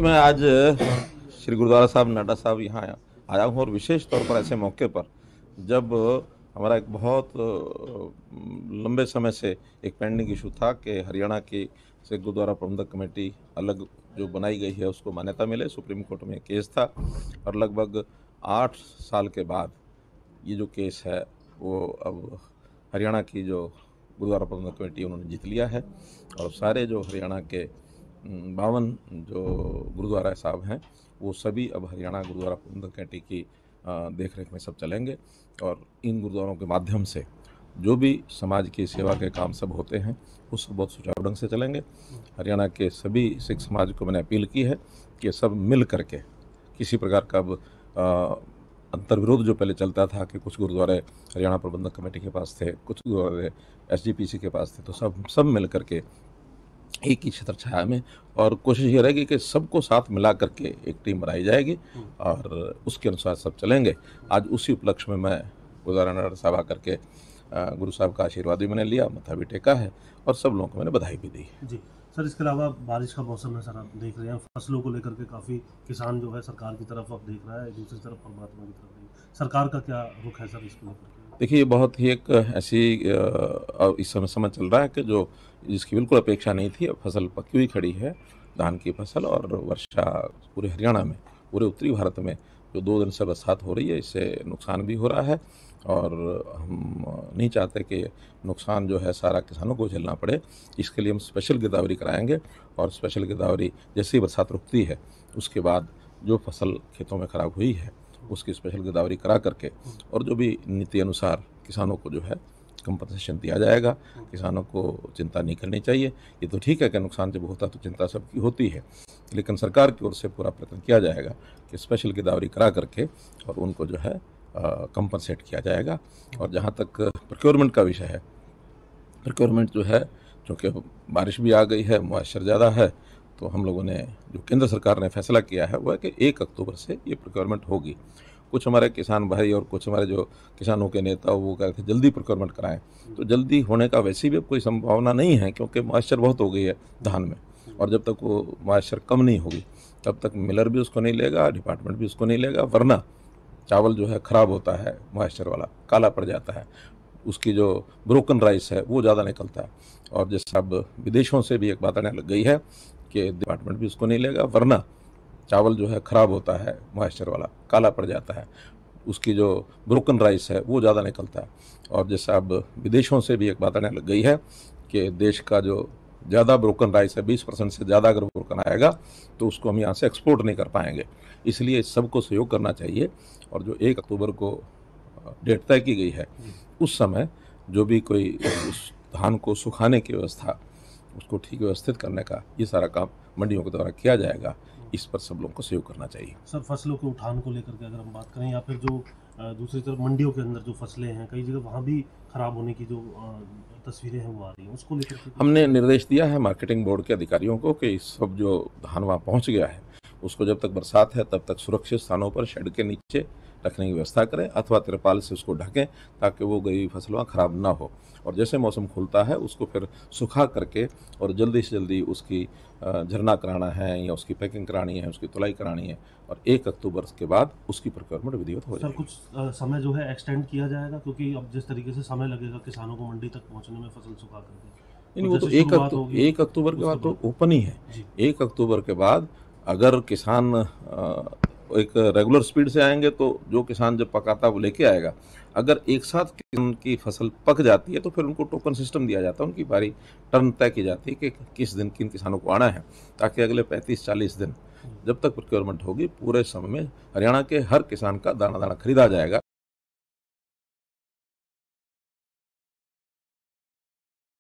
देखिए, मैं आज श्री गुरुद्वारा साहब नाडा साहब यहाँ आया हूँ और विशेष तौर पर ऐसे मौके पर जब हमारा एक बहुत लंबे समय से एक पेंडिंग इशू था कि हरियाणा की से गुरुद्वारा प्रबंधक कमेटी अलग जो बनाई गई है उसको मान्यता मिले। सुप्रीम कोर्ट में केस था और लगभग 8 साल के बाद ये जो केस है वो अब हरियाणा की जो गुरुद्वारा प्रबंधक कमेटी उन्होंने जीत लिया है और सारे जो हरियाणा के 52 जो गुरुद्वारा साहब हैं वो सभी अब हरियाणा गुरुद्वारा प्रबंधक कमेटी की देख रेख में सब चलेंगे और इन गुरुद्वारों के माध्यम से जो भी समाज की सेवा के काम सब होते हैं वो सब बहुत सुचारू ढंग से चलेंगे। हरियाणा के सभी सिख समाज को मैंने अपील की है कि सब मिल करके किसी प्रकार का अब अंतर्विरोध जो पहले चलता था कि कुछ गुरुद्वारे हरियाणा प्रबंधक कमेटी के पास थे, कुछ गुरुद्वारे एसजीपीसी के पास थे, तो सब मिल करके एक ही छत्र छाया में और कोशिश ये रहेगी कि सबको साथ मिला करके एक टीम बनाई जाएगी और उसके अनुसार सब चलेंगे। आज उसी उपलक्ष्य में मैं गुरुद्वारा नाडा साहब आकर के गुरु साहब का आशीर्वाद भी मैंने लिया, मत्था भी टेका है और सब लोगों को मैंने बधाई भी दी है। जी सर, इसके अलावा बारिश का मौसम है सर, आप देख रहे हैं फसलों को लेकर के काफ़ी किसान जो है सरकार की तरफ अब देख रहा है, दूसरी तरफ परमात्मा की तरफ नहीं। सरकार का क्या रुख है सर इसको लेकर? देखिए, ये बहुत ही एक ऐसी इस समय चल रहा है कि जो जिसकी बिल्कुल अपेक्षा नहीं थी, अब फसल पकी हुई खड़ी है, धान की फसल, और वर्षा पूरे हरियाणा में, पूरे उत्तरी भारत में जो 2 दिन से बरसात हो रही है इससे नुकसान भी हो रहा है और हम नहीं चाहते कि नुकसान जो है सारा किसानों को झेलना पड़े। इसके लिए हम स्पेशल गिरदावरी कराएंगे और स्पेशल गिरदावरी जैसे ही बरसात रुकती है उसके बाद जो फसल खेतों में ख़राब हुई है उसकी स्पेशल गिरदावरी करा करके और जो भी नीति अनुसार किसानों को जो है कंपनसेशन दिया जाएगा। किसानों को चिंता नहीं करनी चाहिए। ये तो ठीक है कि नुकसान जब होता है तो चिंता सबकी होती है, लेकिन सरकार की ओर से पूरा प्रयत्न किया जाएगा कि स्पेशल गिरदावरी करा करके और उनको जो है कंपनसेट किया जाएगा। और जहाँ तक प्रोक्योरमेंट का विषय है, प्रोक्योरमेंट जो है चूँकि बारिश भी आ गई है, मॉइस्चर ज़्यादा है, तो हम लोगों ने जो केंद्र सरकार ने फैसला किया है वो है कि 1 अक्टूबर से ये प्रोक्योरमेंट होगी। कुछ हमारे किसान भाई और कुछ हमारे जो किसानों के नेता वो कह रहे थे जल्दी प्रोक्योरमेंट कराएं, तो जल्दी होने का वैसे भी अब कोई संभावना नहीं है क्योंकि मॉइस्चर बहुत हो गई है धान में, और जब तक वो मॉइस्चर कम नहीं होगी तब तक मिलर भी उसको नहीं लेगा, डिपार्टमेंट भी उसको नहीं लेगा, वरना चावल जो है ख़राब होता है, मॉइस्चर वाला काला पड़ जाता है, उसकी जो ब्रोकन राइस है वो ज़्यादा निकलता है। और जैसे अब विदेशों से भी एक बात आने लग गई है कि डिपार्टमेंट भी उसको नहीं लेगा, वरना चावल जो है ख़राब होता है, मॉइस्चर वाला काला पड़ जाता है, उसकी जो ब्रोकन राइस है वो ज़्यादा निकलता है। और जैसे अब विदेशों से भी एक बात आने लग गई है कि देश का जो ज़्यादा ब्रोकन राइस है, 20% से ज़्यादा अगर ब्रोकन आएगा तो उसको हम यहाँ से एक्सपोर्ट नहीं कर पाएंगे। इसलिए सबको सहयोग करना चाहिए और जो 1 अक्टूबर को डेट तय की गई है उस समय जो भी कोई उस धान को सुखाने की व्यवस्था, उसको ठीक व्यवस्थित करने का ये सारा काम मंडियों के द्वारा किया जाएगा। इस पर सब लोगों को सहयोग करना चाहिए। सर, फसलों के उठान को लेकर के अगर हम बात करें या फिर जो दूसरी तरफ मंडियों के अंदर जो फसलें हैं कई जगह वहाँ भी खराब होने की जो तस्वीरें हैं वो आ रही हैं, उसको लेकर के हमने निर्देश दिया है मार्केटिंग बोर्ड के अधिकारियों को कि इस सब जो धान वहाँ पहुँच गया है उसको जब तक बरसात है तब तक सुरक्षित स्थानों पर शेड के नीचे रखने की व्यवस्था करें अथवा तिरपाल से उसको ढकें ताकि वो गई फसल वहाँ ख़राब ना हो। और जैसे मौसम खुलता है उसको फिर सुखा करके और जल्दी से जल्दी उसकी झरना कराना है या उसकी पैकिंग करानी है, उसकी तुलाई करानी है और 1 अक्टूबर के बाद उसकी प्रोक्योरमेंट विधिवत हो जाएगी। सर, कुछ समय जो है एक्सटेंड किया जाएगा क्योंकि अब जिस तरीके से समय लगेगा किसानों को मंडी तक पहुँचने में फसल सुखा करके, नहीं, वो तो 1 अक्टूबर के बाद तो ओपन ही है। 1 अक्टूबर के बाद अगर किसान एक रेगुलर स्पीड से आएंगे तो जो किसान जब पकाता है वो लेके आएगा। अगर एक साथ किसान की फसल पक जाती है तो फिर उनको टोकन सिस्टम दिया जाता है, उनकी बारी टर्न तय की जाती है कि किस दिन किन किसानों को आना है, ताकि अगले 35-40 दिन जब तक प्रोक्योरमेंट होगी पूरे समय में हरियाणा के हर किसान का दाना दाना खरीदा जाएगा।